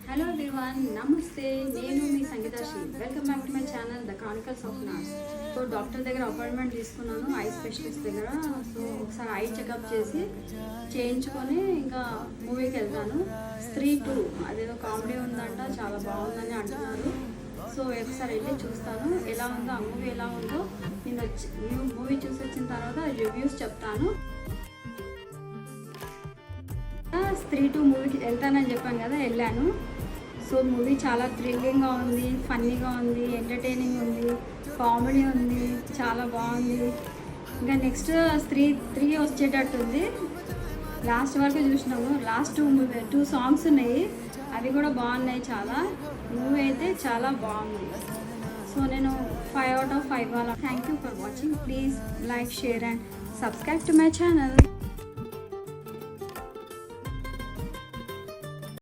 Hello everyone, నమస్తే. నేను మీ Sangeethasri. Welcome back to my channel the chronicles of nurse. So doctor దగ్గర appointment తీసుకున్నాను, ఐ స్పెషలిస్ట్ దగ్గర. సో ఒకసారి ఐ చెకప్ చేసి చేయించుకొని ఇంకా మూవీకి వెళ్తాను. స్త్రీ 2 అదేదో కామెడీ ఉందంట, చాలా బాగుందని అంటున్నారు. సో ఒకసారి వెళ్ళి చూస్తాను ఎలా ఉందో, ఆ మూవీ ఎలా ఉందో. నేను మూవీ చూసి వచ్చిన తర్వాత రివ్యూస్ చెప్తాను. స్త్రీ 2 మూవీకి వెళ్తానని చెప్పాను కదా, వెళ్ళాను. సో మూవీ చాలా థ్రిల్లింగ్గా ఉంది, ఫన్నీగా ఉంది, ఎంటర్టైనింగ్ ఉంది, కామెడీ ఉంది, చాలా బాగుంది. ఇంకా నెక్స్ట్ స్త్రీ 3 వచ్చేటట్టుంది. లాస్ట్ వరకు చూసినాము. లాస్ట్ 2 సాంగ్స్ ఉన్నాయి, అవి కూడా బాగున్నాయి చాలా. మూవీ అయితే చాలా బాగుంది. సో నేను 5 out of 5 వాళ్ళ. Thank you for watching. Please like, share and subscribe to my channel.